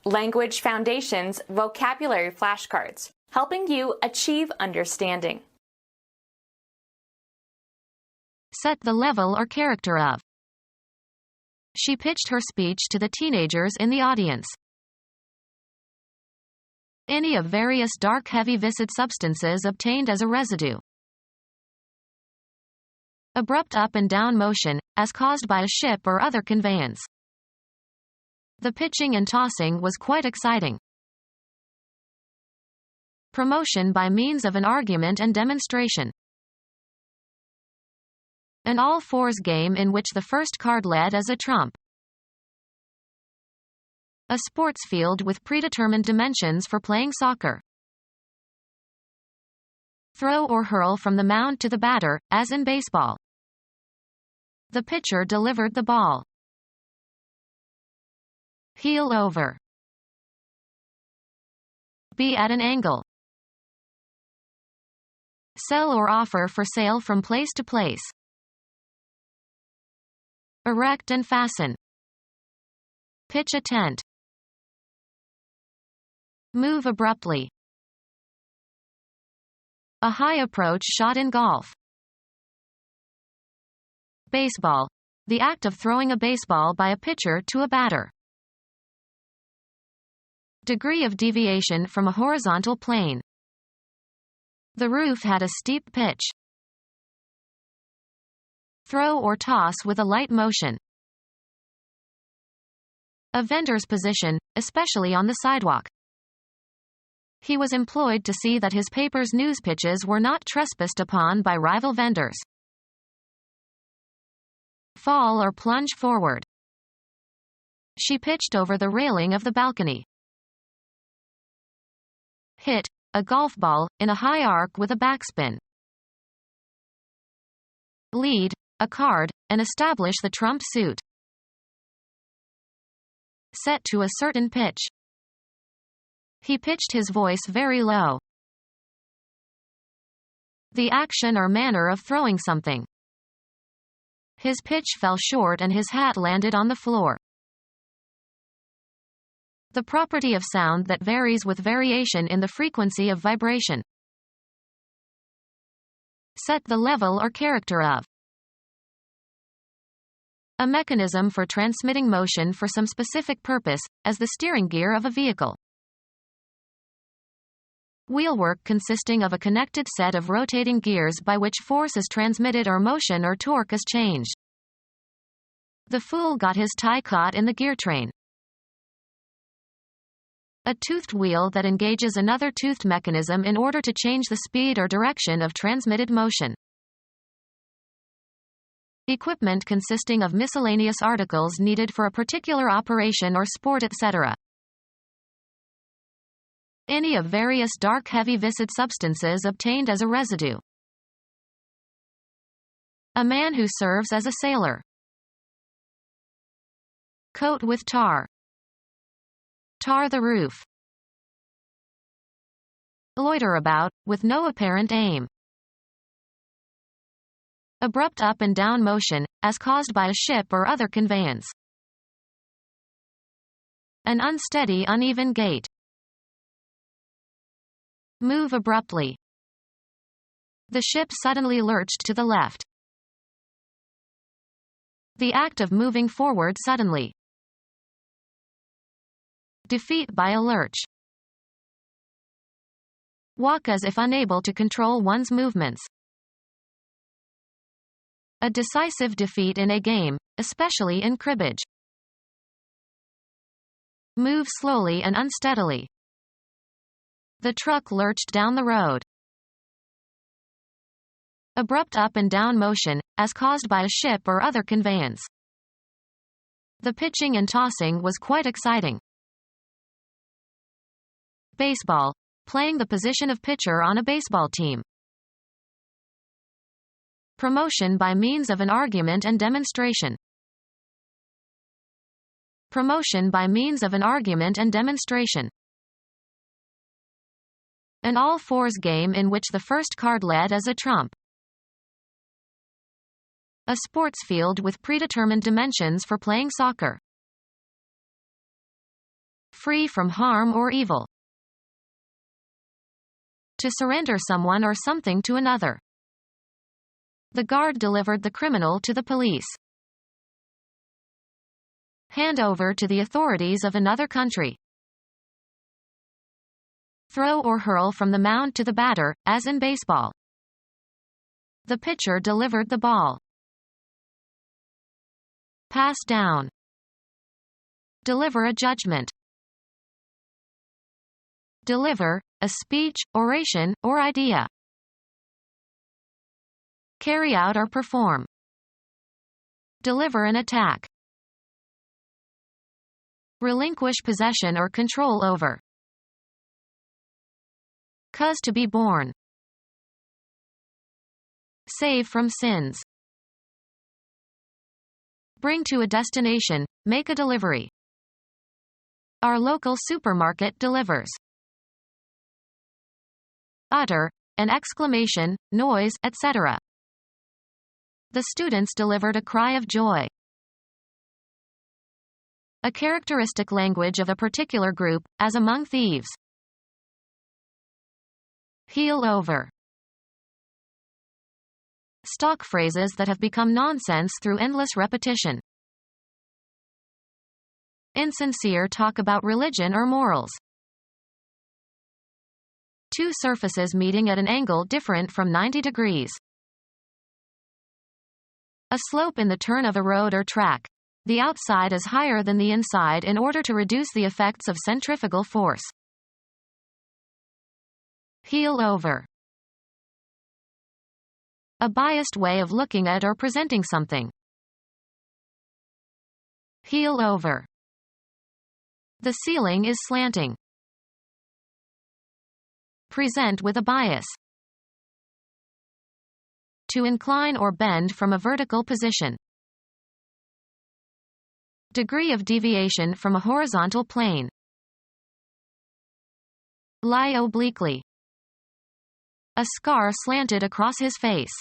Language Foundations Vocabulary Flashcards, helping you achieve understanding. Set the level or character of. She pitched her speech to the teenagers in the audience. Any of various dark heavy viscid substances obtained as a residue. Abrupt up and down motion, as caused by a ship or other conveyance. The pitching and tossing was quite exciting. Promotion by means of an argument and demonstration. An all-fours game in which the first card led as a trump. A sports field with predetermined dimensions for playing soccer. Throw or hurl from the mound to the batter, as in baseball. The pitcher delivered the ball. Heel over. Be at an angle. Sell or offer for sale from place to place. Erect and fasten. Pitch a tent. Move abruptly. A high approach shot in golf. Baseball. The act of throwing a baseball by a pitcher to a batter. Degree of deviation from a horizontal plane. The roof had a steep pitch. Throw or toss with a light motion. A vendor's position, especially on the sidewalk. He was employed to see that his paper's news pitches were not trespassed upon by rival vendors. Fall or plunge forward. She pitched over the railing of the balcony. Hit, a golf ball, in a high arc with a backspin. Lead, a card, and establish the trump suit. Set to a certain pitch. He pitched his voice very low. The action or manner of throwing something. His pitch fell short and his hat landed on the floor. The property of sound that varies with variation in the frequency of vibration. Set the level or character of. A mechanism for transmitting motion for some specific purpose, as the steering gear of a vehicle. Wheelwork consisting of a connected set of rotating gears by which force is transmitted or motion or torque is changed. The fool got his tie caught in the gear train. A toothed wheel that engages another toothed mechanism in order to change the speed or direction of transmitted motion. Equipment consisting of miscellaneous articles needed for a particular operation or sport, etc. Any of various dark heavy viscid substances obtained as a residue. A man who serves as a sailor. Coat with tar. Tar the roof. Loiter about, with no apparent aim. Abrupt up and down motion, as caused by a ship or other conveyance. An unsteady, uneven gait. Move abruptly. The ship suddenly lurched to the left. The act of moving forward suddenly. Defeat by a lurch. Walk as if unable to control one's movements. A decisive defeat in a game, especially in cribbage. Move slowly and unsteadily. The truck lurched down the road. Abrupt up and down motion, as caused by a ship or other conveyance. The pitching and tossing was quite exciting. Baseball. Playing the position of pitcher on a baseball team. Promotion by means of an argument and demonstration. Promotion by means of an argument and demonstration. An all-fours game in which the first card led as a trump. A sports field with predetermined dimensions for playing soccer. free from harm or evil. To surrender someone or something to another. The guard delivered the criminal to the police. Hand over to the authorities of another country. Throw or hurl from the mound to the batter, as in baseball. The pitcher delivered the ball. Pass down. Deliver a judgment. Deliver, a speech, oration, or idea. Carry out or perform. Deliver an attack. Relinquish possession or control over. Cause to be born. Save from sins. Bring to a destination, make a delivery. Our local supermarket delivers. Utter, an exclamation, noise, etc. The students delivered a cry of joy. A characteristic language of a particular group, as among thieves. Heel over. Stock phrases that have become nonsense through endless repetition. Insincere talk about religion or morals. Two surfaces meeting at an angle different from 90 degrees. A slope in the turn of a road or track. The outside is higher than the inside in order to reduce the effects of centrifugal force. Heel over. A biased way of looking at or presenting something. Heel over. The ceiling is slanting. Present with a bias. To incline or bend from a vertical position. Degree of deviation from a horizontal plane. Lie obliquely. A scar slanted across his face.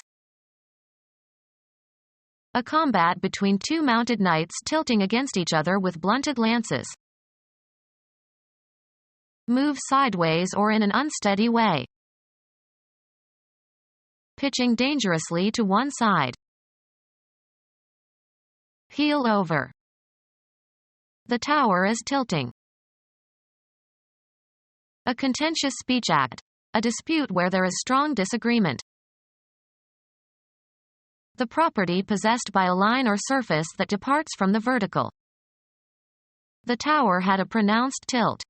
A combat between two mounted knights tilting against each other with blunted lances. Move sideways or in an unsteady way. Pitching dangerously to one side. Heel over. The tower is tilting. A contentious speech act. A dispute where there is strong disagreement. The property possessed by a line or surface that departs from the vertical. The tower had a pronounced tilt.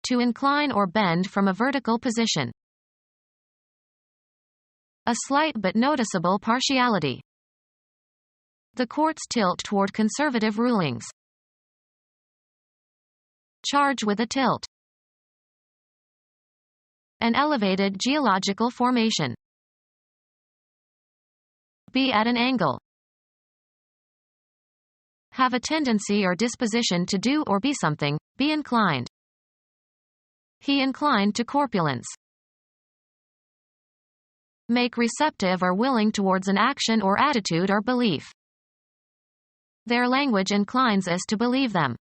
To incline or bend from a vertical position. A slight but noticeable partiality. The courts tilt toward conservative rulings. Charge with a tilt. An elevated geological formation. Be at an angle. Have a tendency or disposition to do or be something, be inclined. He inclined to corpulence. Make receptive or willing towards an action or attitude or belief. Their language inclines us to believe them.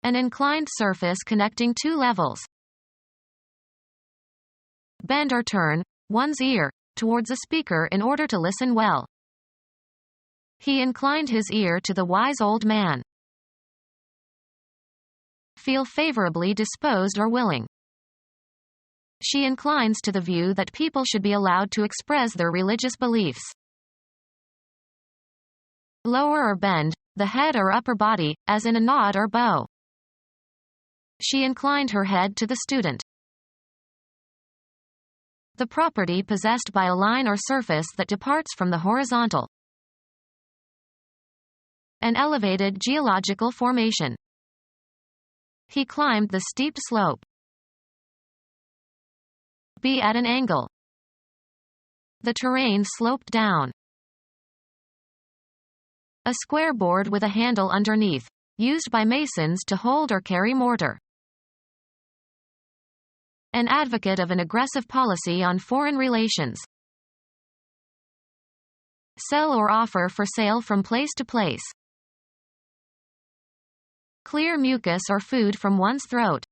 An inclined surface connecting two levels. Bend or turn one's ear towards a speaker in order to listen well. He inclined his ear to the wise old man. Feel favorably disposed or willing. She inclines to the view that people should be allowed to express their religious beliefs. Lower or bend, the head or upper body, as in a nod or bow. She inclined her head to the student. The property possessed by a line or surface that departs from the horizontal. An elevated geological formation. He climbed the steep slope. Be at an angle. The terrain sloped down. A square board with a handle underneath, used by masons to hold or carry mortar. An advocate of an aggressive policy on foreign relations. Sell or offer for sale from place to place. Clear mucus or food from one's throat.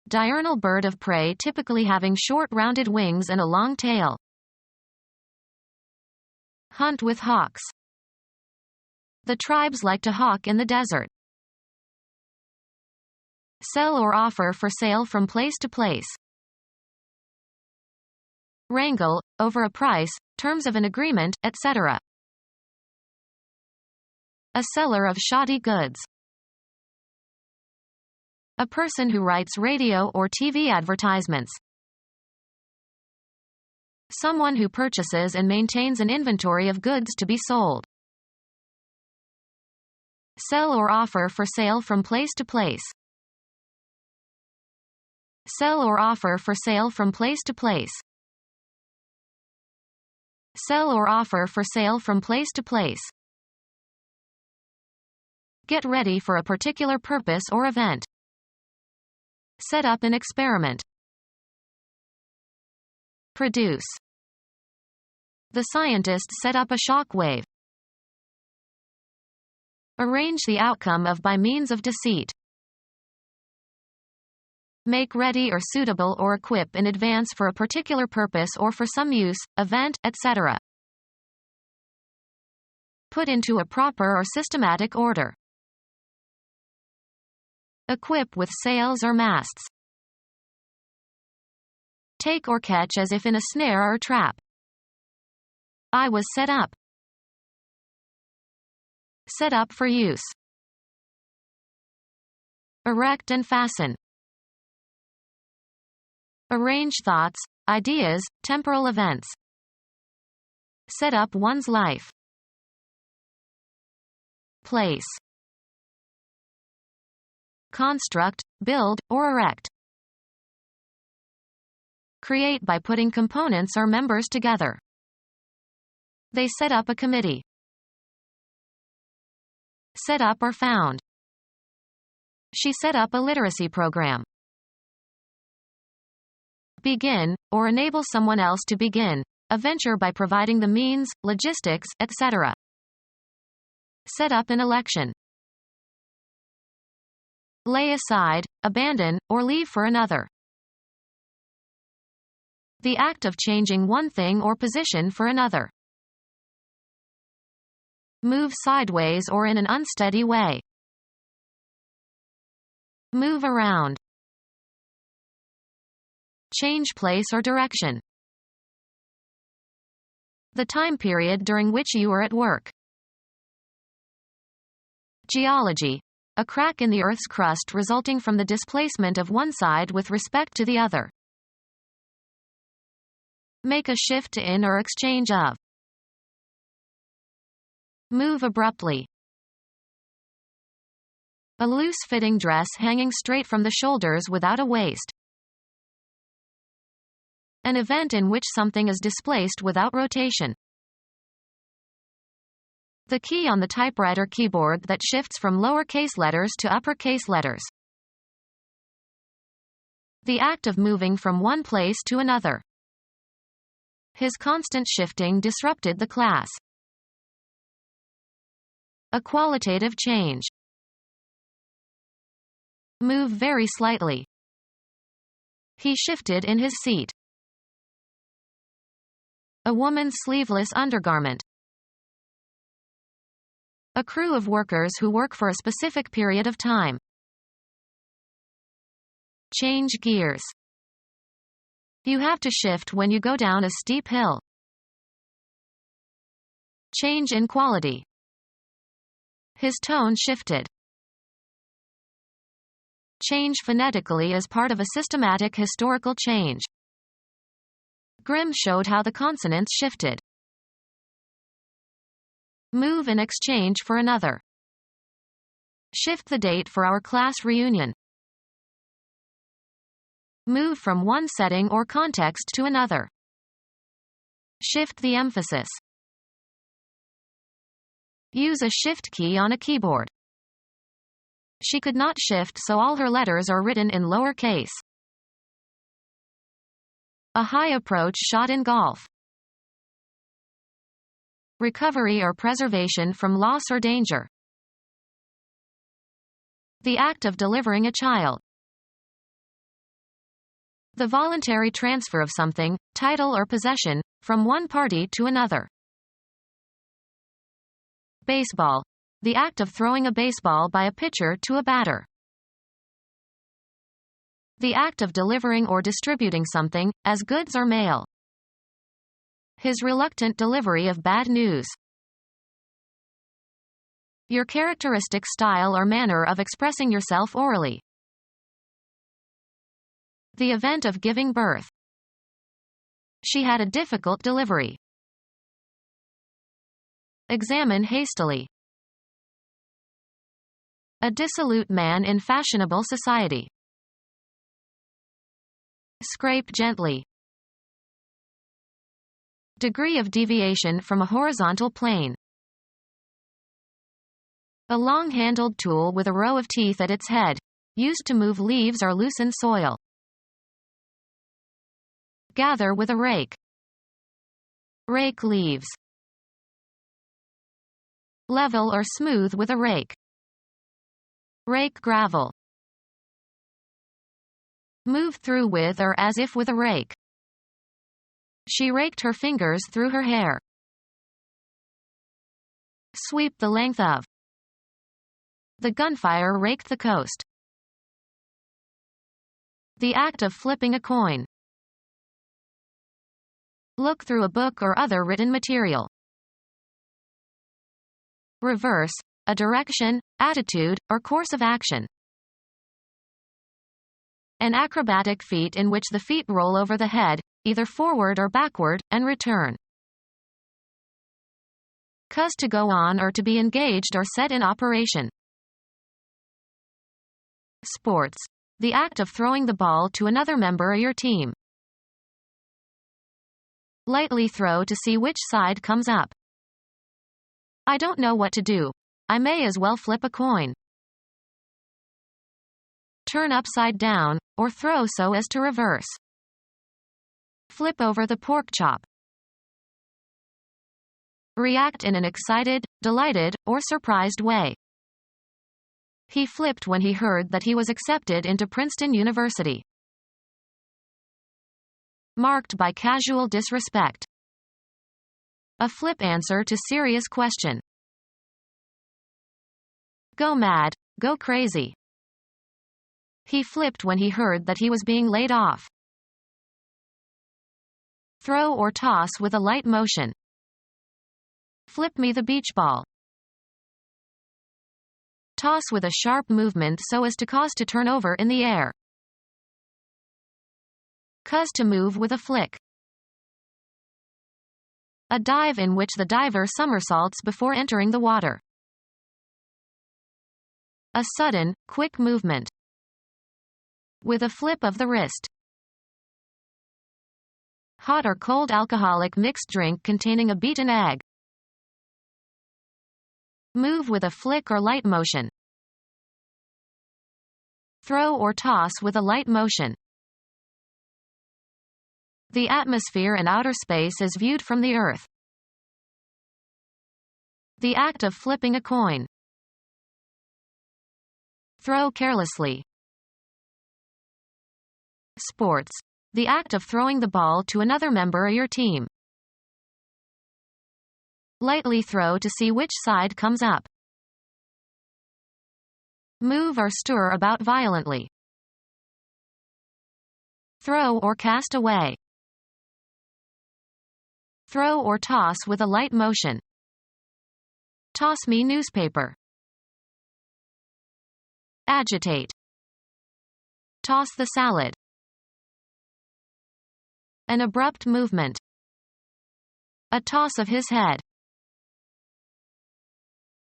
Diurnal bird of prey, typically having short rounded wings and a long tail. Hunt with hawks. The tribes like to hawk in the desert. Sell or offer for sale from place to place. Wrangle, over a price, terms of an agreement, etc. A seller of shoddy goods. A person who writes radio or TV advertisements. Someone who purchases and maintains an inventory of goods to be sold. Sell or offer for sale from place to place. Sell or offer for sale from place to place. Sell or offer for sale from place to place. Get ready for a particular purpose or event. Set up an experiment. Produce. The scientists set up a shock wave. Arrange the outcome of by means of deceit. Make ready or suitable or equip in advance for a particular purpose or for some use, event, etc. Put into a proper or systematic order. Equip with sails or masts. Take or catch as if in a snare or trap. I was set up. Set up for use. Erect and fasten. Arrange thoughts, ideas, temporal events. Set up one's life. Place. Construct, build, or erect. Create by putting components or members together. They set up a committee. Set up or found. She set up a literacy program. Begin, or enable someone else to begin, a venture by providing the means, logistics, etc. Set up an election. Lay aside, abandon, or leave for another. The act of changing one thing or position for another. Move sideways or in an unsteady way. Move around. Change place or direction. The time period during which you are at work. Geology. A crack in the Earth's crust resulting from the displacement of one side with respect to the other. Make a shift in or exchange of. Move abruptly. A loose-fitting dress hanging straight from the shoulders without a waist. An event in which something is displaced without rotation. The key on the typewriter keyboard that shifts from lowercase letters to uppercase letters. The act of moving from one place to another. His constant shifting disrupted the class. A qualitative change. Move very slightly. He shifted in his seat. A woman's sleeveless undergarment. A crew of workers who work for a specific period of time. Change gears. You have to shift when you go down a steep hill. Change in quality. His tone shifted. Change phonetically as part of a systematic historical change. Grimm showed how the consonants shifted. Move in exchange for another. Shift the date for our class reunion. Move from one setting or context to another. Shift the emphasis. Use a shift key on a keyboard. She could not shift, so all her letters are written in lower case. A high approach shot in golf. Recovery or preservation from loss or danger. The act of delivering a child. The voluntary transfer of something, title or possession, from one party to another. Baseball. The act of throwing a baseball by a pitcher to a batter. The act of delivering or distributing something, as goods or mail. His reluctant delivery of bad news. Your characteristic style or manner of expressing yourself orally. The event of giving birth. She had a difficult delivery. Examine hastily. A dissolute man in fashionable society. Scrape gently. Degree of deviation from a horizontal plane. A long-handled tool with a row of teeth at its head, used to move leaves or loosen soil. Gather with a rake. Rake leaves. Level or smooth with a rake. Rake gravel. Move through with or as if with a rake. She raked her fingers through her hair. Sweep the length of. The gunfire raked the coast. The act of flipping a coin. Look through a book or other written material. Reverse, a direction, attitude, or course of action. An acrobatic feat in which the feet roll over the head, either forward or backward, and return. Cause to go on or to be engaged or set in operation. Sports. The act of throwing the ball to another member of your team. Lightly throw to see which side comes up. I don't know what to do. I may as well flip a coin. Turn upside down, or throw so as to reverse. Flip over the pork chop. React in an excited, delighted, or surprised way. He flipped when he heard that he was accepted into Princeton University. Marked by casual disrespect. A flip answer to serious question. Go mad, go crazy. He flipped when he heard that he was being laid off. Throw or toss with a light motion. Flip me the beach ball. Toss with a sharp movement so as to cause to turn over in the air. Cause to move with a flick. A dive in which the diver somersaults before entering the water. A sudden, quick movement. With a flip of the wrist. Hot or cold alcoholic mixed drink containing a beaten egg. Move with a flick or light motion. Throw or toss with a light motion. The atmosphere and outer space is viewed from the Earth. The act of flipping a coin. Throw carelessly. Sports. The act of throwing the ball to another member of your team. Lightly throw to see which side comes up. Move or stir about violently. Throw or cast away. Throw or toss with a light motion. Toss me newspaper. Agitate. Toss the salad. An abrupt movement. A toss of his head.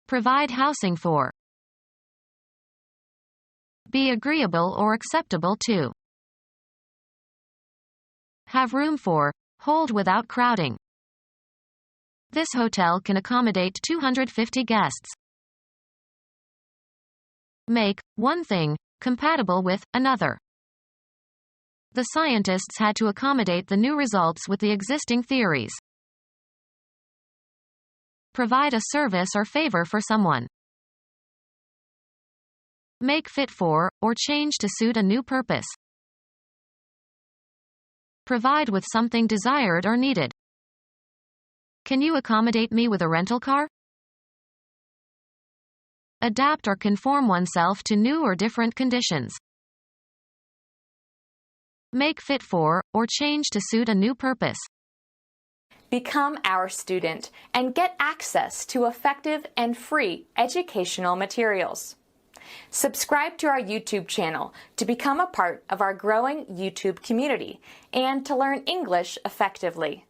Provide housing for. Be agreeable or acceptable to. Have room for, hold without crowding. This hotel can accommodate 250 guests. Make one thing compatible with another. The scientists had to accommodate the new results with the existing theories. Provide a service or favor for someone. Make fit for, or change to suit a new purpose. Provide with something desired or needed. Can you accommodate me with a rental car? Adapt or conform oneself to new or different conditions. Make fit for, or change to suit a new purpose. Become our student and get access to effective and free educational materials. Subscribe to our YouTube channel to become a part of our growing YouTube community and to learn English effectively.